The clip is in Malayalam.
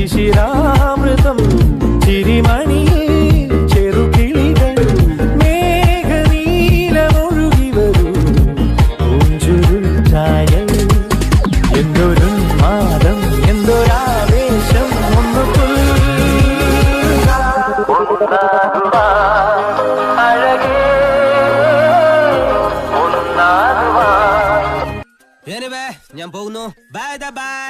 ശിശിരാമൃതം ചിരിമണിയിൽ ചെറുകിളികൾ മേഘനീലമൊഴുകി വരൂ പൂഞ്ചുരുൾ ചായൽ എന്തൊരു മാതം എന്തൊരാവേശം ഒന്ന് അഴകേ ഞാൻ പോകുന്നു. Bye bye.